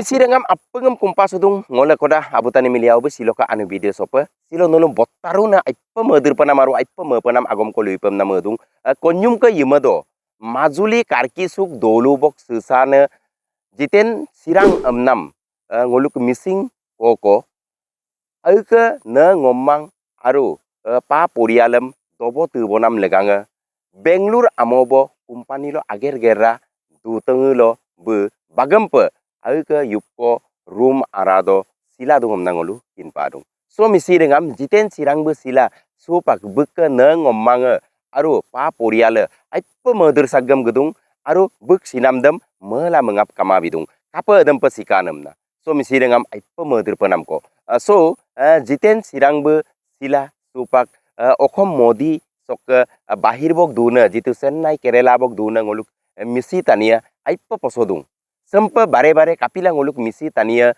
misi dengan apengem kumpas udung ngole koda abutani miliau be siloka anu video sope silo nolong botaruna aipa medir panamaru aipa me panam agom kolui pem nama udung konyum ke yimado majuli karki suk dolu bok susana jiten sirang amnam ngoluk missing oko auke na ngomang aru pa porialem tobo tubonam leganga Benglur amobo kumpani lo ager gerra du tengulo be bagempe auke yupko room arado sila dungom nangolu kinpadung so misi dengam jiten sirang be sila sopak beke na ngomang aru pa poriale aipa medir sagam gedung aru bek sinamdem mela mengap kama bidung kapa dem pesikanemna so misi dengam aipa medir penamko so jiten sirang be sila sopak okom modi sok bahir bok duna jitu Chennai Kerala bok duna ngoluk misi tania aipa posodung sempe bare kapila ngoluk misi tania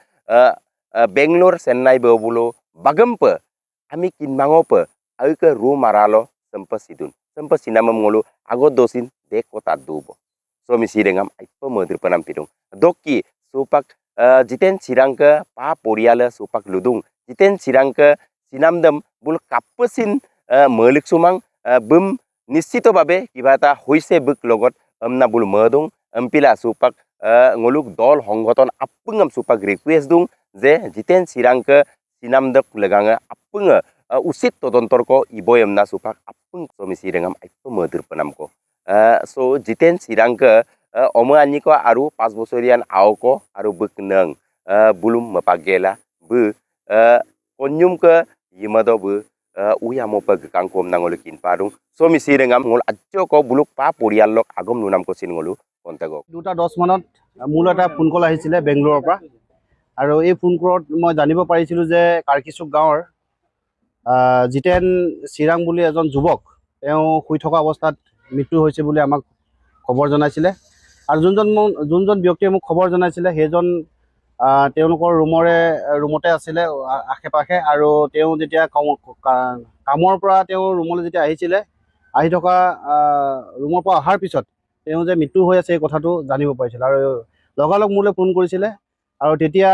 Benglor Chennai bebulo bagempe ami kinmangope auke ru maralo sempe sidun sempe sinamam ngolu agot dosin dek kota dubo so misi dengam aipa medir panam pidung dokki supak jiten sirangke pa poriale supak ludung jiten sirangke sinamdem bul kapesin melik sumang bum nischito babe kiba eta hoise buk logot amna bul medung ampila supak ngoluk dol honggoton apungam supak request dung je jiten sirangke sinamdek leganga apung usit todontorko iboyamna supak apung somisi dengam aipa medir penamko so jiten sirangke omo aniko aru 5 bosorian awko aru buk neng bulum mapagela bu konyum ke yimado bu uyamo pag kangkom nangolu kinpadung so misi dengam ngol ajjo ko buluk pa porialok agom nunam ko sin ngolu kontago 2:10 মানত মূল এটা phone কল আহিছিলে বেংগলোৰৰ পৰা আৰু এই phone কলত মই জানিব পাৰিছিলোঁ যে কাৰ্কিচুক গাঁৱৰ জিতেন চিৰাং বুলি এজন যুৱক তেওঁ শুই থকা অৱস্থাত মৃত্যু হৈছে বুলি আমাক খবৰ জনাইছিলে আৰু যোনজন ব্যক্তিয়ে মোক খবৰ জনাইছিলে সেইজন তেওঁলোকৰ ৰুমতে আছিলে আশে পাশে আৰু তেওঁ যেতিয়া কামৰ পৰা তেওঁ ৰুমলৈ যেতিয়া আহিছিলে আহি থকা ৰুমৰ পৰা অহাৰ পিছত তেওঁ যে মৃত্যু হৈ আছে এই কথাটো জানিব পাৰিছিল আৰু লগালগ মোলৈ ফোন কৰিছিলে আৰু তেতিয়া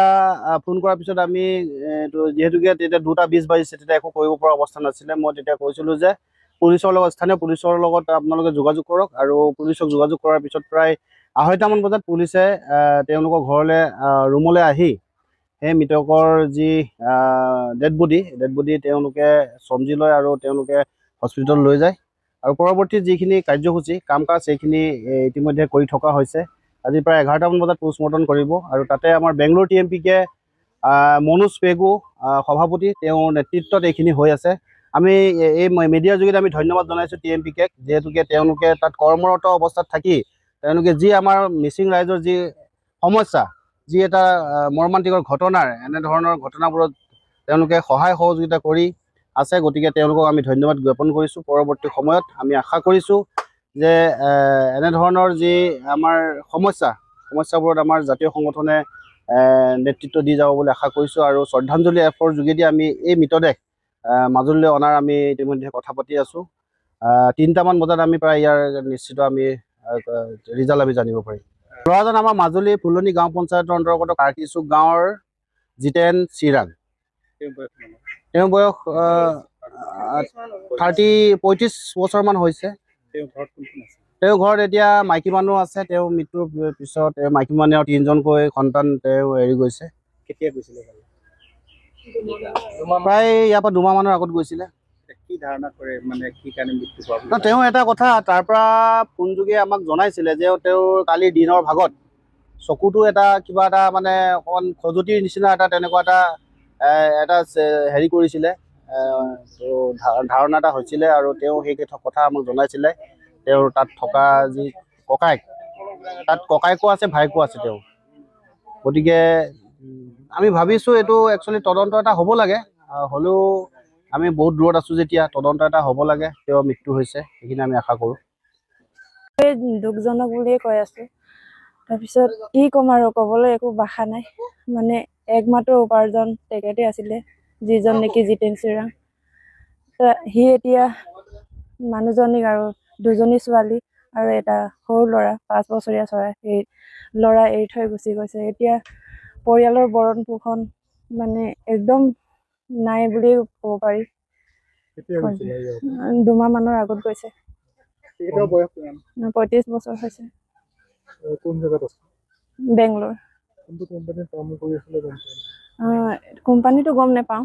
ফোন কৰাৰ পিছত আমি যিহেতুকে তেতিয়া 2:20 বাজিছে তেতিয়া একো কৰিব পৰা অৱস্থা নাছিলে মই তেতিয়া কৈছিলোঁ যে পুলিচৰ লগত স্থানীয় পুলিচৰ লগত আপোনালোকে যোগাযোগ কৰক আৰু পুলিচক যোগাযোগ কৰাৰ পিছত প্ৰায় 2:30 বজাত পুলিচে তেওঁলোকৰ ঘৰলৈ ৰুমলৈ আহি সেই মৃতকৰ যি ডেড বডি তেওঁলোকে চমজি লয় আৰু তেওঁলোকে হস্পিটেল লৈ যায় আৰু পৰৱৰ্তী যিখিনি কাৰ্যসূচী কাম কাজ সেইখিনি ইতিমধ্যে কৰি থকা হৈছে আজি প্ৰায় 11টামান বজাত পোষ্টমৰ্টম কৰিব আৰু তাতে আমাৰ বেংগলোৰ TMPকে মনোজ পেগু সভাপতি তেওঁৰ নেতৃত্বত এইখিনি হৈ আছে আমি এই মিডিয়াৰ যোগেদি আমি ধন্যবাদ জনাইছোঁ TMPকে যেহেতুকে তেওঁলোকে তাত কৰ্মৰত অৱস্থাত থাকি তেওঁলোকে যি আমাৰ মিচিং ৰাইজৰ যি সমস্যা যি এটা মৰ্মান্তিকৰ ঘটনাৰ এনেধৰণৰ ঘটনাবোৰত তেওঁলোকে সহায় সহযোগিতা কৰি আছে গতিকে তেওঁলোকক আমি ধন্যবাদ জ্ঞাপন কৰিছোঁ পৰৱৰ্তী সময়ত আমি আশা কৰিছোঁ যে এনেধৰণৰ যি আমাৰ সমস্যাবোৰত আমাৰ জাতীয় সংগঠনে নেতৃত্ব দি যাব বুলি আশা কৰিছোঁ আৰু শ্ৰদ্ধাঞ্জলি এপৰ যোগেদি আমি এই মৃতদেহ মাজুলীলৈ অনাৰ আমি ইতিমধ্যে কথা পাতি আছোঁ 3টামান বজাত আমি প্ৰায় ইয়াৰ নিশ্চিত আমি ৰিজাল্ট আমি জানিব পাৰিম ল'ৰাজন আমাৰ মাজুলী ফুলনি গাঁও পঞ্চায়তৰ অন্তৰ্গত কাৰ্কিচুক গাঁৱৰ জিতেন চিৰাং তেওঁৰ বয়স 35 বছৰমান হৈছে তেওঁ ঘৰত এতিয়া মাইকী মানুহ আছে তেওঁ মৃত্যুৰ পিছত মাইকী মানুহ 3জনকৈ সন্তান তেওঁ এৰি গৈছে কেতিয়া গৈছিলে প্ৰায় ইয়াৰ পৰা 2 মাহমানৰ আগত গৈছিলে কি ধাৰণা কৰে মানে কি কাৰণে মৃত্যু হোৱা তেওঁ এটা কথা তাৰ পৰা ফোনযোগে আমাক জনাইছিলে যে তেওঁৰ কালি দিনৰ ভাগত চকুটো এটা কিবা এটা মানে অকণ খজুতিৰ নিচিনা এটা তেনেকুৱা এটা হেৰি কৰিছিলে ধাৰণা এটা হৈছিলে আৰু তেওঁ সেই কথা আমাক জনাইছিলে তেওঁৰ তাত থকা যি ককায়েকো আছে ভাইকো আছে তেওঁ গতিকে আমি ভাবিছোঁ এইটো একচুৱেলি তদন্ত এটা হ'ব লাগে হ'লেও আমি বহুত দূৰত আছোঁ যেতিয়া তদন্ত এটা হ'ব লাগে তেওঁ মৃত্যু হৈছে সেইখিনি আমি আশা কৰোঁ দুখজনক বুলিয়ে কৈ আছোঁ তাৰপিছত কি ক'ম আৰু ক'বলৈ একো ভাষা নাই মানে একমাত্ৰ উপাৰ্জন তেখেতে আছিলে যিজন নেকি জিতেন চিৰাং সি এতিয়া মানুহজনীক আৰু 2জনী ছোৱালী আৰু এটা সৰু ল'ৰা 5 বছৰীয়া ল'ৰা এৰি থৈ গুচি গৈছে এতিয়া পৰিয়ালৰ ভৰণ পোষণ মানে একদম নাই বুলিয়ে ক'ব পাৰি। কেতিয়া গৈছিলে ইয়াত? 2 মাহমানৰ আগত গৈছে। তেখেতৰ বয়স কিমান? 35 বছৰ হৈছে। কোন জেগাত আছে? বেংগলোৰ। কোনটো কোম্পানীত কাম কৰি আছিলে গম পাই? কোম্পানীটো গম নাপাওঁ।